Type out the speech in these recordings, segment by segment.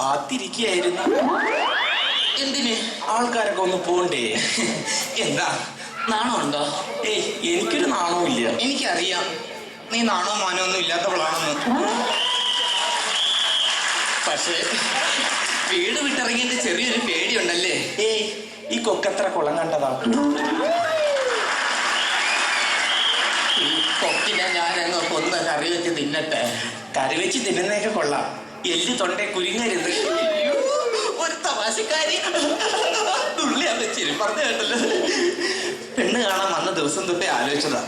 കാത്തിരിക്കുകയായിരുന്നു. എന്തിന്? ആൾക്കാരൊക്കെ ഒന്ന് പോണ്ടേ? എന്താ നാണമുണ്ടോ? ഏയ്, എനിക്കൊരു നാണവും ഇല്ല. എനിക്കറിയാം നീ നാണോ മാനോ ഒന്നും ഇല്ലാത്തവളാണെന്ന്. പക്ഷേ വീട് വിട്ടിറങ്ങിയിട്ട് ചെറിയൊരു പേടിയുണ്ടല്ലേ? ഏയ്, ഈ കൊക്കത്ര കുളം കണ്ടതാ. ഈ കൊക്കിനെ ഞാനങ്ങ് കൊന്ന് കറി വെച്ച് തിന്നട്ടെ. കറി വെച്ച് തിന്നുന്നതൊക്കെ കൊള്ളാം, എല്ല് തൊണ്ടേ കുരുങ്ങരുത്. ഒരു തമാശക്കാരി തുള്ളിയാ വെച്ചിരി പറഞ്ഞു കേട്ടല്ലോ. പെണ്ണ് കാണാൻ വന്ന ദിവസം തൊട്ടേ ആലോചിച്ചതാ,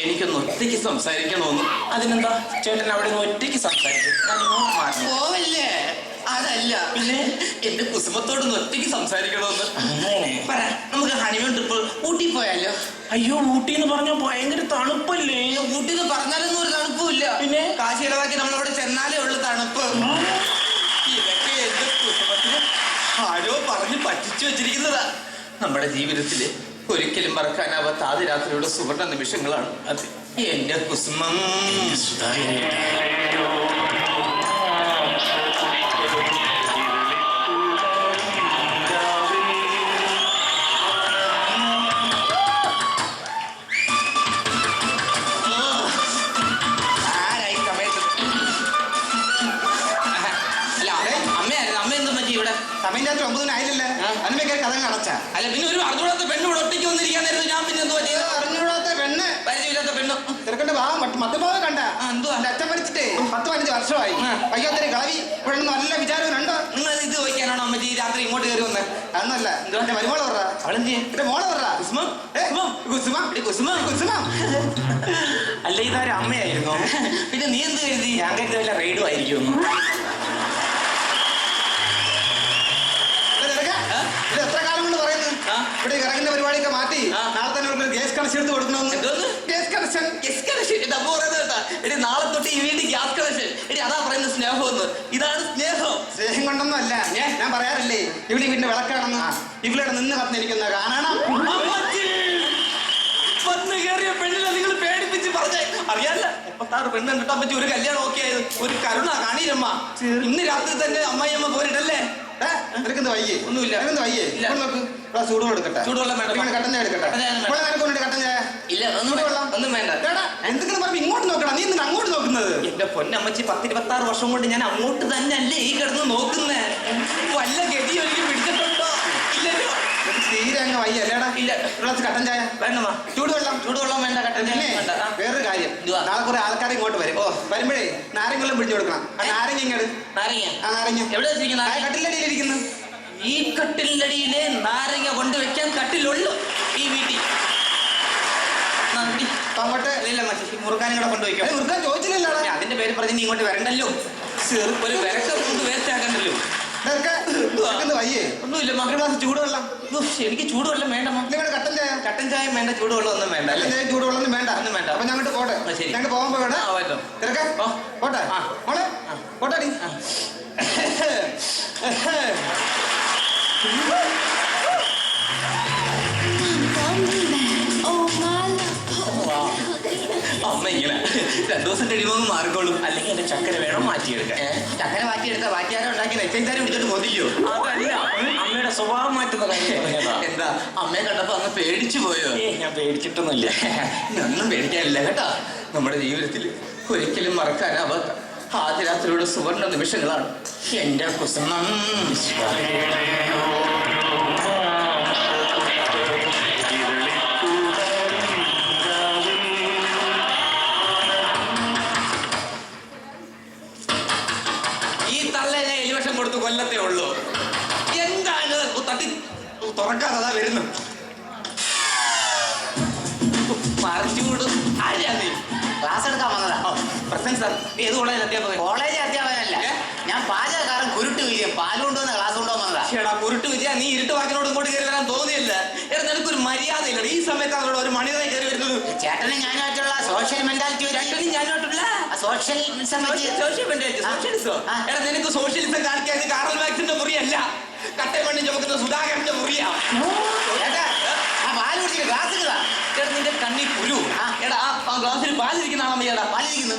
എനിക്കൊന്ന് ഒറ്റയ്ക്ക് സംസാരിക്കണമെന്ന്. അതിനെന്താ, ചേട്ടൻ അവിടെ നിന്ന് ഒറ്റയ്ക്ക് സംസാരിച്ചു. പോവല്ലേ? അതല്ല, പിന്നെ എന്റെ കുസുമത്തോടൊന്ന് ഒറ്റയ്ക്ക് സംസാരിക്കണമെന്ന്. അങ്ങനെ പറ, നമുക്ക് ഹണിമൂൺ ട്രിപ്പ് ഊട്ടി പോയാലോ? അയ്യോ, ഊട്ടി എന്ന് പറഞ്ഞാൽ ഭയങ്കര തണുപ്പല്ലേ? ഊട്ടി എന്ന് പറഞ്ഞാലൊന്നും ഒരു തണുപ്പില്ല. പിന്നെ കാശ് ഇടവാക്കി നമ്മളവിടെ ചെന്നാലേ ഉള്ളു തണുപ്പ്. ഇതൊക്കെ എന്റെ കുസുമത്തിന് ആരോ പറഞ്ഞ് പറ്റിച്ചു വെച്ചിരിക്കുന്നതാ. നമ്മുടെ ജീവിതത്തില് ഒരിക്കലും മറക്കാനാവാത്ത ആദ്യ രാത്രിയുടെ സുവർണ നിമിഷങ്ങളാണ് അത്. എന്റെ കുസുമം സമയം 9-ായില്ലല്ലേ? അതിനൊക്കെ കഥ അടച്ച. അല്ല, പിന്നെ ഒരു അറിഞ്ഞൂടാത്ത പെണ്ണ് ഇവിടെ ഒറ്റയ്ക്ക് വന്നിരിക്കാൻ നേരത്തെ ഞാൻ പിന്നെ എന്തുവാ ചെയ്തത്? അറിഞ്ഞൂടാത്ത പെണ്ണ്, പരിചയമില്ലാത്ത പെണ്ണ്. ചെറുക്കന്റെ ഭാഗം മധ്യഭാഗം കണ്ട. എന്തുവാ? അച്ഛൻ മരിച്ചിട്ടേ 10-15 വർഷമായി. അയ്യോത്തൊരു കളവി. ഇവിടെ നല്ല വിചാരമുണ്ടോ? നിങ്ങൾ ഇത് ചോദിക്കാനാണോ അമ്മച്ചി രാത്രി ഇങ്ങോട്ട് കയറി വന്നത്? അതൊന്നല്ല. എന്റെ മരുമോളെ പറ. അവളെന്ത്? എന്റെ മോളെ പറ. കുസുമം. അല്ല, ഇതാരും അമ്മയായിരുന്നു. പിന്നെ നീ എന്ത് കരുതി? ഞാൻ കരുതി വല്ല റെയ്ഡും ആയിരിക്കും. ഇത് എത്ര കാലം കൊണ്ട് പറയുന്നു? ഇവിടെ ഇറങ്ങുന്ന പരിപാടിയൊക്കെ മാറ്റി നാളെ തന്നെ ഗ്യാസ് കണക്ഷൻ എടുത്ത് കൊടുക്കണമെന്ന്. Gas connection. അപ്പൊ പറയുന്നത് കേട്ടാ, എടി നാളെ തൊട്ട് ഈ വീട്ടിൽ ഗ്യാസ് കണക്ഷൻ. എടി അതാ പറയുന്നത് സ്നേഹമെന്ന്. ഇതാണ് സ്നേഹം. സ്നേഹം കൊണ്ടൊന്നും അല്ല, ഞാൻ പറയാറില്ലേ ഇവിടെ വീടിന്റെ വിളക്കാണെന്ന്. ഇവിടെ നിന്ന് കത്തിരിക്കുന്ന കാണണം. വന്ന് കയറിയ പെണ്ണിനെ നിങ്ങൾ പേടിപ്പിച്ച് പറഞ്ഞേ. അറിയാല്ല, 36 പെണ്ണ് കണ്ടിട്ടാൻ പറ്റി ഒരു കല്യാണം ഓക്കെ ആയത്. ഒരു കരുണ കാണീരമ്മ. ഇന്ന് രാത്രി തന്നെ അമ്മായിയമ്മ പോരിട്ടല്ലേ? നിനക്കെന്ത് വയ്യേ? ഒന്നുമില്ല. വയ്യേ? നോക്ക്, ചൂടുവെള്ളം എടുക്കട്ടെ. ചൂടുവെള്ളം വേണ്ട. കട്ടൻ ചായ എടുക്കട്ടെ. കട്ടൻ ചായ ഇല്ല, ഒന്നും വേണ്ട. എന്തെങ്കിലും പറഞ്ഞ് ഇങ്ങോട്ട് നോക്കണം. നീ എന്തിനാ അങ്ങോട്ട് നോക്കുന്നത്? എന്റെ പൊന്നമ്മച്ചി 10-26 വർഷം കൊണ്ട് ഞാൻ അങ്ങോട്ട് തന്നെ അല്ലേ ഈ കിടന്ന് നോക്കുന്നേ. വല്ല ഗതി ഒരിക്കലും പിടിച്ചിട്ടുണ്ടോ? ഇല്ലല്ലോ. തീരെ അങ്ങ് വയ്യ അല്ലേടാ? ഇല്ല. കട്ടൻ ചായ വേണ്ടമ്മ. ചൂടുവെള്ളം വേണ്ട. കട്ടൻ ചായ വേണ്ട. വേറൊരു കാര്യം, നാളെ കുറെ ആൾക്കാരെ ഇങ്ങോട്ട് വരും. വരുമ്പോഴേ നാരങ്ങെല്ലാം പിടിച്ചു കൊടുക്കണം. നാരങ്ങ ഇങ്ങോട്ട്. നാരങ്ങ എവിടെ വെച്ചിരിക്കുന്ന? കട്ടിലടിയിൽ ഇരിക്കുന്നു. ഈ കട്ടിലടിയിലെ നാരങ്ങ കൊണ്ടുവയ്ക്കാൻ കട്ടിലുള്ളൂ ഈ വീട്ടിൽ. അങ്ങോട്ട് ഇല്ല മച്ചി, മുറുക്കാനും കൂടെ കൊണ്ടുവയ്ക്കാം. മുറുക്കാൻ ചോദിച്ചില്ലല്ലോ. അതിന്റെ പേര് പറഞ്ഞ് നീ ഇങ്ങോട്ട് വരണ്ടല്ലോ. ഒരു വിരക്ക കൊണ്ട് വേസ്റ്റ് ആക്കണ്ടല്ലോ. വയ്യേ? ഒന്നുമില്ല, മക്കളെ ഗ്ലാസ് ചൂടുവെള്ളം. എനിക്ക് ചൂടുവെള്ളം വേണ്ടമ്മ. കട്ടൻ ചായ. കട്ടൻ ചായ വേണ്ട, ചൂടുവെള്ളം ഒന്നും വേണ്ട. ചൂടുവെള്ളം വേണ്ട. ഒന്നും വേണ്ട. അപ്പൊ ഞങ്ങോട്ട് പോട്ടെ. ഞങ്ങൾ പോകുമ്പോ വേണം. പോട്ടെ മോളെ, പോട്ടെ. അമ്മ ഇങ്ങനെ 2 ദിവസം കഴിയുമ്പോൾ മാറിക്കോളും. അല്ലെങ്കിൽ എന്റെ ചക്കര വേണം മാറ്റിയെടുക്കാൻ. ചക്കര മാറ്റിയെടുത്ത മാറ്റിയാരോ ഉണ്ടാക്കി നെച്ചാരും വിളിച്ചിട്ട് മതിയോ? അതല്ല, അമ്മയുടെ സ്വഭാവം മാറ്റുന്ന കാര്യം. എന്താ അമ്മയെ കണ്ടപ്പോ അങ്ങ് പേടിച്ചു പോയോ? ഞാൻ പേടിച്ചിട്ടൊന്നുമില്ല. ഒന്നും പേടിക്കാനില്ല കേട്ടാ. നമ്മുടെ ജീവിതത്തിൽ ഒരിക്കലും മറക്കാനാവാത്ത ആദ്യ രാത്രിയുടെ സുവർണ നിമിഷങ്ങളാണ് എന്റെ കുസുമം. കൊടുത്ത് കൊല്ലത്തേ ഉള്ളൂ. എന്താണ് തട്ടി തുറക്കാതെ വരുന്നു? മറിച്ചുകൂടും. ആരാ നീ? ക്ലാസ് എടുക്കാൻ വന്നതാ. പ്രസന്റ് സാർ, ഏത് കോളേജിൽ അധ്യാപകൻ? കോളേജ് അധ്യാപകനല്ല, ഞാൻ പാചകക്കാരൻ കുരുട്ട് വിജയം. പാല് കൊണ്ടുവന്ന ക്ലാസ് കൊണ്ടുപോകാൻ വന്നതാ. ചേടാ കുരുട്ട് വിജയ, നീ ഇരുട്ട് വാക്കിനോട് ഇങ്ങോട്ട് കയറി വരാൻ തോന്നിയല്ല. എടാ നിനക്കൊരു മര്യാദയില്ല. ഈ സമയത്ത് അവരോട് ഒരു മണിതായി കയറി വരുന്നത്. ചേട്ടനും ഞാനുമായിട്ടുള്ള സോഷ്യൽ മെന്റാലിറ്റി ഞാനുമായിട്ടുള്ള സോഷ്യൽ സോഷ്യലിസോ? എടാ നിനക്ക് സോഷ്യലിസം കാണിക്കാൻ കാറൽ മാക്സിന്റെ മുറിയല്ല, കട്ടമണ്ണി ചുമക്കുന്ന സുധാകരന്റെ മുറിയാ. പാല് കുടിച്ചിട്ട് ഗ്ലാസ് ചേട്ടാ നിന്റെ കണ്ണി കുരു. എടാ ആ ഗ്ലാസ്സിൽ പാലിരിക്കുന്നതാണോ? അമ്മയ്യടാ പാലിരിക്കുന്നു.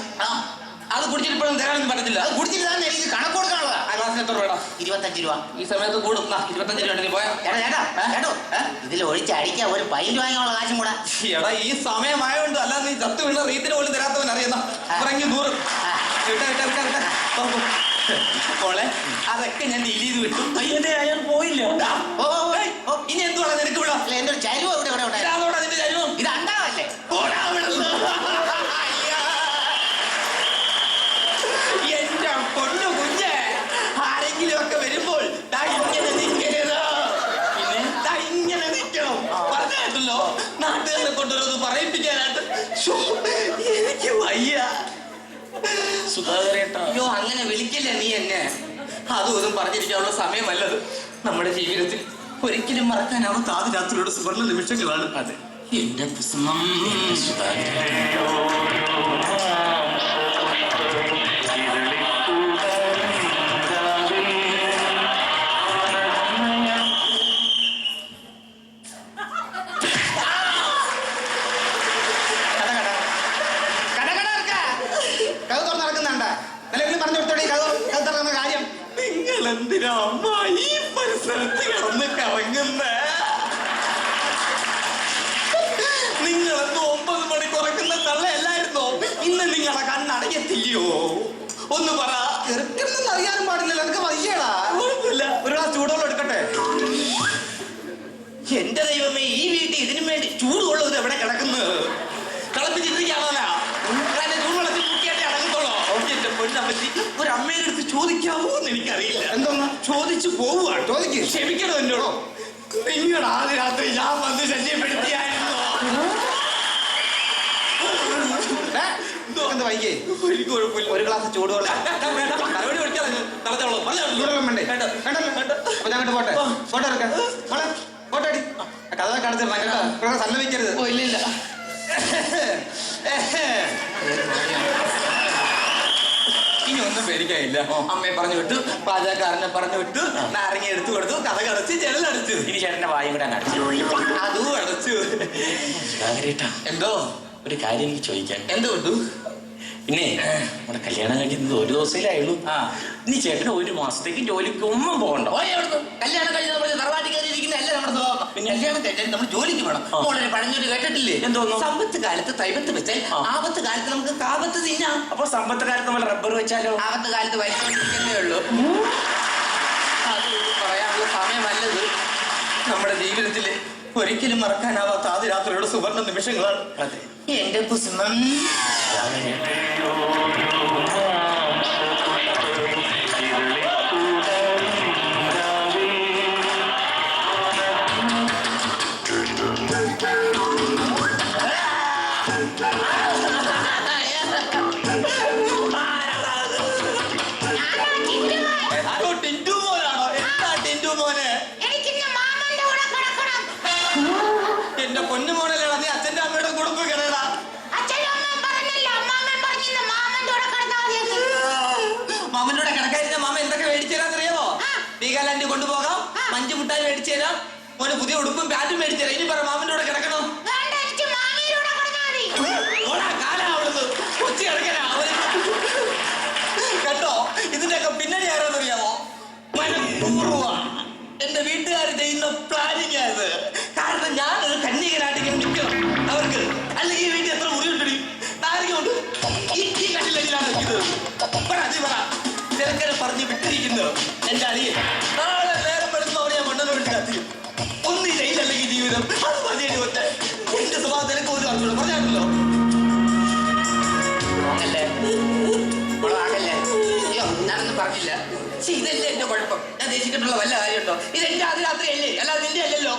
അത് കുടിച്ചിട്ട് ഇപ്പോഴും തരാനൊന്നും പറ്റത്തില്ല. അത് കുടിച്ചിട്ട് തന്നെ എനിക്ക് കണക്ക് കൊടുക്കാനുള്ളതാ. ആ ഗ്ലാസ്സിന് എത്ര രൂപ? 25 രൂപ. ഈ സമയത്ത് കൂടും. 25 രൂപ ഉണ്ടെങ്കിൽ പോയാ ചേട്ടോ ഇതിൽ ഒഴിച്ചടിക്കാൻ ഒരു പൈൻറ്റ് വാങ്ങിയുള്ള കാശും കൂടെ. എടാ ഈ സമയമായോണ്ട് അല്ല നീ ചത്തു വീണ റീത്തിന് പോലും തരാത്തവൻ അറിയുന്ന ഇറങ്ങി ദൂരം മോളെ അതൊക്കെ ഞാൻ ഡീൽ ചെയ്ത് വിട്ടു. അയ്യേ അയാൾ പോയില്ല. ഇനി എന്തുവാണ് നിനക്ക് ഇവിടെ? എന്റെ ഒരു ചരുവ ഇവിടെ ഇതാണോടാ നിന്റെ ചരുവം? ഇത് അണ്ടാവല്ലേ? എന്റെ പൊന്നു കുഞ്ഞ്, ആരെങ്കിലും ഒക്കെ വരുമ്പോൾ ഇങ്ങനെ നിൽക്കരുത്. പിന്നെ ഇങ്ങനെ നിൽക്കണം. പറഞ്ഞല്ലോ നാട്ടുകാരെ കൊണ്ടുവരുന്നത് പറയിപ്പിക്കാനായിട്ട്. എനിക്ക് വയ്യ സുധാകരേട്ടാ. അയ്യോ അങ്ങനെ വിളിക്കില്ല നീ എന്നെ. അതും ഇതും പറഞ്ഞിരിക്കാനുള്ള സമയമല്ലത്. നമ്മുടെ ജീവിതത്തിൽ ഒരിക്കലും മറക്കാനാവാത്ത ആദ്യ രാത്രിയുടെ സുവർണ്ണ നിമിഷങ്ങളാണ്. അതെ, എന്റെ കുസുമം കഥ തുറന്ന് നടക്കുന്നുണ്ട്. അല്ലെങ്കിൽ പറഞ്ഞു കൊടുത്തോടി കഥ തുറന്ന കാര്യം. നിങ്ങൾ എന്തിനാ അമ്മ ഈ പരിസരത്ത് കിടന്ന് കറങ്ങുന്നേ? നിങ്ങളെന്ന് 9 മണിക്ക് ഉറക്കുന്ന തള്ളയല്ലായിരുന്നോ? ഇന്ന് നിങ്ങളെ കണ്ണടയത്തില്ലയോ? ഒന്ന് പറ. ചെറുക്കെന്ന് അറിയാനും പാടില്ലല്ലോ. എനിക്ക് വയ്യടാ. കുഴപ്പമില്ല, ഒരു ഗ്ലാസ് ചൂടുവെള്ളം എടുക്കട്ടെ? എന്റെ ദൈവമേ, ഈ വീട്ടിൽ ഇതിനു വേണ്ടി ചൂടുവെള്ളം എവിടെ കിടക്കുന്നത്? തിളപ്പിച്ചിട്ടിരിക്കാണോ? ചൂടുവെള്ളത്തിൽ മുക്കിയാട്ടേ അടങ്ങത്തോളോ? എന്റെ പൊന്നമ്മച്ചി, ഒരു അമ്മയുടെ അടുത്ത് ചോദിക്കാവോ എന്ന് എനിക്കറിയില്ല. എന്തോന്നാ ചോദിച്ചു പോവുകയാണ്. ചോദിക്ക്. ക്ഷമിക്കണം എന്നോടോ. നിങ്ങളുടെ ആദ്യ രാത്രി ഞാൻ വന്ന് ശല്യപ്പെടുത്തിയായിരുന്നു. എന്താ വൈകി? എനിക്ക് കുഴപ്പമില്ല. ഒരു ഗ്ലാസ് ചൂടുവെള്ളം. തലവടി ഒഴിക്കാതെ തളച്ചോളൂ. ചൂടുവെള്ളം വേണ്ടേ? അപ്പൊ ഞാൻ പോട്ടെ. ഫോട്ടോ എടുക്കാം. മോളെ ഫോട്ടോ അടി. കഥ കാണിച്ചിരുന്ന കേട്ടോ. ഇവിടെ സല്ലപിക്കരുത്. ഇല്ല. ഇനി ഒന്നും പേടിക്കാനില്ല. അമ്മയെ പറഞ്ഞു വിട്ടു, പാചകക്കാരനെ പറഞ്ഞു വിട്ടു, നാരങ്ങ എടുത്തു കൊടുത്തു, കഥ കടച്ച് ജനലടച്ചു. ഇനി ചേട്ടന്റെ വായും കൂടെ അടച്ചു. അതും അടച്ചു. സുധാകരേട്ടാ, എന്തോ ഒരു കാര്യം എനിക്ക് ചോദിക്കാൻ. എന്ത് കൊണ്ടു? പിന്നെ നമ്മുടെ കല്യാണം കഴിഞ്ഞത് 1 ദിവസത്തിലായുള്ളൂ. ഇനി ചേട്ടന് 1 മാസത്തേക്ക് ജോലിക്ക് ഒന്നും പോകണ്ട. കല്യാണം കഴിഞ്ഞ് നമ്മൾ തറവാട്ടി കയറിയിരിക്കുന്നതല്ല നമ്മുടെ സ്വഭാവം. പിന്നെ കല്യാണം കഴിഞ്ഞാൽ നമ്മൾ ജോലിക്ക് വേണം. മോളെ പഴഞ്ഞൊരു കേട്ടിട്ടില്ലേ? എന്തോന്നു? സമ്പത്ത് കാലത്ത് തൈപത്ത് വെച്ചാൽ ആപത്ത് കാലത്ത് നമുക്ക് കാപത്ത് തിന്നാം. അപ്പൊ സമ്പത്ത് കാലത്ത് നമ്മൾ റബ്ബർ വെച്ചാലോ? ആപത്ത് കാലത്ത് വലിച്ചോണ്ടിരിക്കുന്നേ ഉള്ളൂ. അത് പറയാനുള്ള സമയമല്ലത്. നമ്മുടെ ജീവിതത്തില് ഒരിക്കലും മറക്കാനാവാത്ത ആദ്യ രാത്രിയുടെ സുവർണ്ണ നിമിഷങ്ങളാണ്. അതെ, എന്റെ കുസുമം. ടിന്റു മോനാണോ? എന്താ ടിന്റു മോനെ? എന്റെ പൊന്നു മോനല്ലേടാ, നീ അച്ഛന്റെ അമ്മയുടെ കുടുംബം കിടടാ. മാമന്റെ കൂടെ കിടക്കാതിരുന്ന മാമ എന്തൊക്കെ മേടിച്ചു തരാന്നറിയാമോ? വീഗാലാൻഡ് കൊണ്ടുപോകാം, മഞ്ചു മുട്ടായി മേടിച്ചു തരാം, മോന് പുതിയ ഉടുപ്പും പാന്റും മേടിച്ചു തരാം. ഇനി പറ മാമന്റെ കൂടെ കിടക്കണോ? കൊച്ചി കിടക്കനാ കേട്ടോ. ഇതിന്റെയൊക്കെ പിന്നണി ആരോന്നറിയാമോ? മനഃപൂർവ്വ എന്റെ വീട്ടുകാർ ചെയ്യുന്ന പ്ലാനിങ് ആയത്. കാരണം ഞാനൊരു കന്യകനായിട്ട് ഇങ്ങനെ നിൽക്കണം അവർക്ക്. അല്ലെങ്കിൽ ഈ വീട്ടിൽ എത്ര മുറിയുണ്ടടി? നാരങ്ങുണ്ട്. ഈ കല്ലിലാണ് ഇത്. ചെറുക്കനെ പറഞ്ഞ് വിട്ടിരിക്കുന്നു എന്റെ അളിയൻ. നാളെ നേരം വരുമ്പോൾ ഞാൻ മണ്ണനോട് കത്തിയും. ഒന്നി ജയിലല്ലെങ്കിൽ ജീവിതം. അത് പറഞ്ഞിട്ട് ഒറ്റ എന്റെ സ്വഭാവം നിനക്ക് ഒരു അറിഞ്ഞോളൂ. പറഞ്ഞാണല്ലോ. ഞാനൊന്നും പറഞ്ഞില്ല. പക്ഷെ ഇതല്ലേ എന്റെ കുഴപ്പം. ഞാൻ ദേശിച്ചിട്ടുള്ള വല്ല കാര്യമുണ്ടോ? ഇതെന്റെ ആദ്യ രാത്രിയല്ലേ, അല്ലാതെ നിന്റെ അല്ലല്ലോ.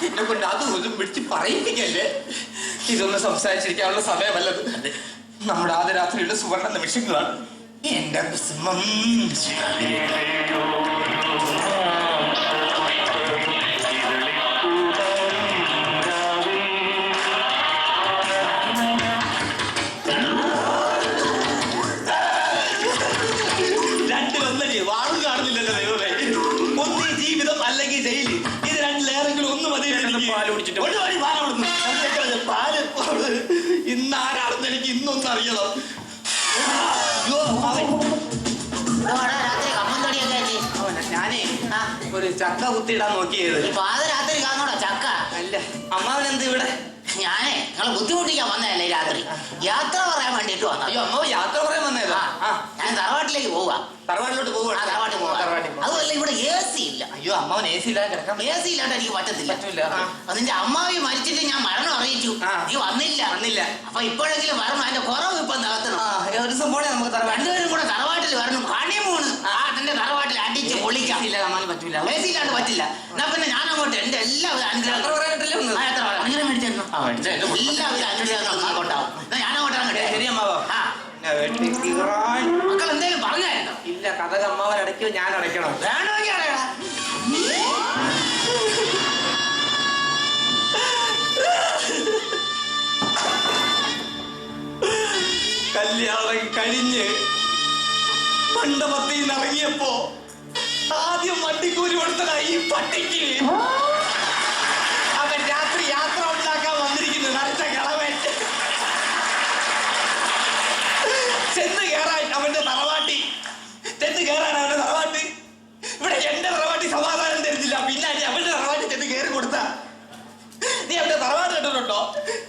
എന്നെ കൊണ്ട് അതും ഇതും പിടിച്ച് പറയിപ്പിക്കല്ലേ. ഇതൊന്നും സംസാരിച്ചിരിക്കാനുള്ള സമയമല്ലത്. നമ്മുടെ ആദ്യ രാത്രിയുടെ സുവർണ്ണ നിമിഷങ്ങളാണ്. എന്റെ കുസുമം. വാളും കാണുന്നില്ലല്ലോ ദൈവമേ. ഒന്നീ ജീവിതം അല്ലെങ്കിൽ ജയില്. ഇത് രണ്ടിലേറെങ്കിലും ഒന്ന് മതി. പാല് കുടിച്ചിട്ട് പാല് ഇന്നാരാണെന്ന് എനിക്ക് ഇന്നൊന്നും അറിയണം. ചക്ക കുത്തിയിടാൻ നോക്കിയത്. പാതിരാത്രി കാണോടാ ചക്ക. അല്ല, അമ്മാവൻ എന്ത് ഇവിടെ? ഞാനേ നിങ്ങളെ ബുദ്ധിമുട്ടിക്കാൻ വന്നതല്ലേ രാത്രി, യാത്ര പറയാൻ വേണ്ടിട്ട് വന്ന. അയ്യോ, അമ്മാവ് യാത്ര പറയാൻ വന്നേതാ? ഞാൻ തറവാട്ടിലേക്ക് പോവാ. തറവാട്ടിലോട്ട് പോവാ? തറവാട്ടിൽ പോവാ. അതുമല്ല ഇവിടെ AC ഇല്ല. അയ്യോ, അമ്മാവൻ AC ഇല്ലാതെ കിടക്കാം. AC ഇല്ലാണ്ട് എനിക്ക് പറ്റത്തില്ല. അതിന്റെ അമ്മാവി മരിച്ചിട്ട് ഞാൻ മരണം അറിയിച്ചു, നീ വന്നില്ല. അപ്പൊ ഇപ്പോഴെങ്കിലും വരണം, അതിന്റെ കുറവ് ഇപ്പൊ നടത്തണം. ഒരു സംഭവം നമുക്ക് രണ്ടുപേരും കൂടെ തറവാട്ടിൽ വരണം. ഹണിമൂണ് അതിന്റെ തറവാട്ടിൽ അടിച്ച് പൊളിക്കാം. പറ്റൂല. AC ഇല്ലാണ്ട് പറ്റില്ല. എന്നാ പിന്നെ ഞാൻ അങ്ങോട്ട് എന്റെ എല്ലാവിധ അനുഗ്രഹം മേടിച്ചു എല്ലാവിധ അനുഗ്രഹങ്ങളും അങ്ങോട്ടാവും. ഞാൻ അങ്ങോട്ടാണ്. ശരി അമ്മാവോ. മക്കൾ എന്തേലും പറഞ്ഞായിരുന്നോ? ഇല്ല, കഥ അമ്മാവൻ അടയ്ക്കോ ഞാൻ അടയ്ക്കണം? വേണമെങ്കിൽ അറിയണം. കല്യാണം കഴിഞ്ഞ് മണ്ഡപത്തിൽ നിന്ന് ഇറങ്ങിയപ്പോ ആദ്യം വണ്ടിക്കൂലി കൊടുത്തതാ ഈ പട്ടിക്ക്. അവൻ രാത്രി യാത്ര ഉണ്ടാക്കാൻ വന്നിരിക്കുന്നു, നരച്ച കിളവൻ. ചെന്ന് കയറാൻ അവന്റെ തറവാട്ടി, ഇവിടെ എന്റെ തറവാട്ടി സമാധാനം തരുന്നില്ല. പിന്നെ അവന്റെ തറവാട്ടി ചെന്ന് കയറി കൊടുത്ത. നീ അവന്റെ തറവാട് കണ്ടിട്ടുണ്ടോ?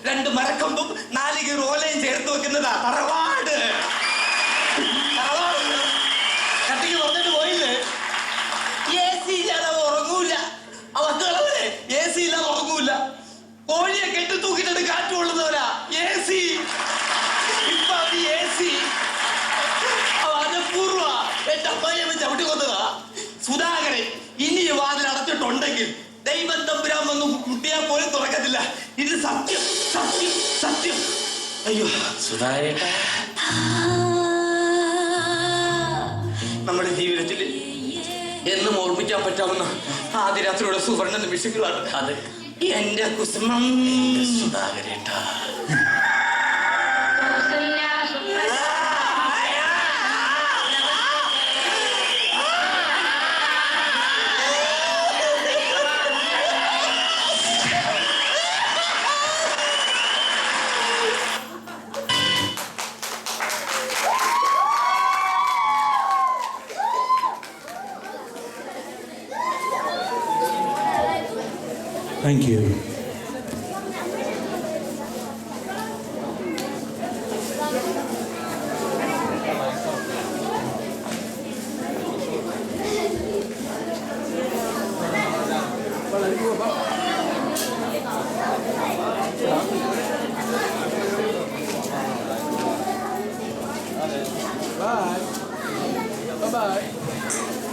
2 മരക്കൊമ്പും 4 കീർ ഓലയും ചേർത്ത് വെക്കുന്നതാ തറവാട്. കട്ടിക്ക് പറഞ്ഞിട്ട് പോയില്ലേ? AC ഇല്ലാതെ ഉറങ്ങൂല. അവക്കളവരെ AC ഇല്ലാതെ ഉറങ്ങൂല. കോഴിയെ കെട്ടി തൂക്കിട്ട് കാറ്റ് കൊള്ളുന്നവരാ AC. ഇപ്പൊ അത് AC പൂർവ എന്റെ അമ്മയെ ചവിട്ടി കൊന്നതാ. സുധാകരൻ ഇനി വാതിൽ അടച്ചിട്ടുണ്ടെങ്കിൽ ദൈവം തമ്പുരാൻ വന്ന് കുട്ടിയാ പോലും തുറക്കത്തില്ല. ഇത് സത്യം, സത്യം, സത്യം. അയ്യോ സുധാകരൻ, നമ്മുടെ ജീവിതത്തിൽ എന്നും ഓർമ്മിക്കാൻ പറ്റാവുന്ന ആദ്യരാത്രിയുടെ സുവർണ്ണ നിമിഷങ്ങളാണ് അത്. എന്റെ കുസുമം സുധാകരേട്ടാ. Thank you.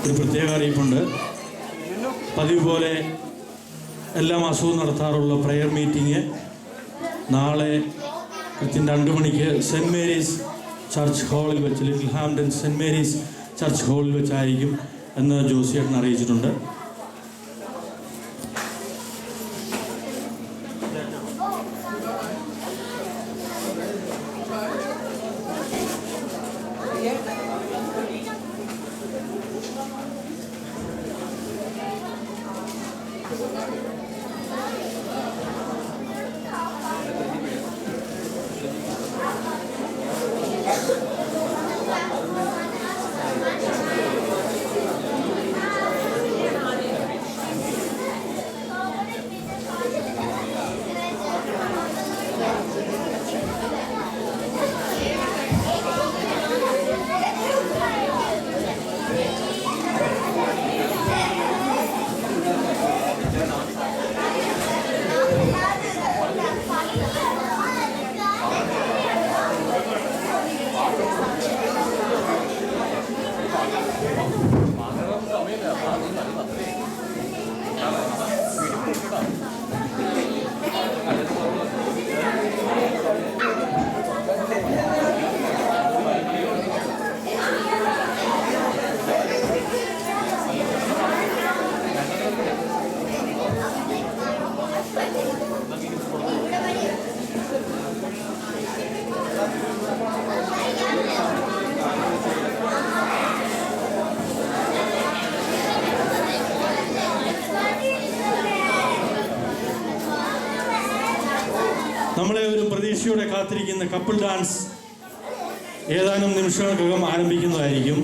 ഒരു പ്രത്യേക അറിയിപ്പുണ്ട്. പതിവ് പോലെ എല്ലാ മാസവും നടത്താറുള്ള പ്രയർ മീറ്റിംഗ് നാളെ കൃത്യം 2 മണിക്ക് സെൻറ്റ് മേരീസ് ചർച്ച് ഹാളിൽ വെച്ച്, Littlehampton Saint Mary's church ഹാളിൽ വെച്ചായിരിക്കും എന്ന് ജോസിയേട്ടൻ അറിയിച്ചിട്ടുണ്ട്. നമ്മളെ ഒരു പ്രതീക്ഷയോടെ കാത്തിരിക്കുന്ന കപ്പിൾ ഡാൻസ് ഏതാനും നിമിഷങ്ങൾക്കകം ആരംഭിക്കുന്നതായിരിക്കും.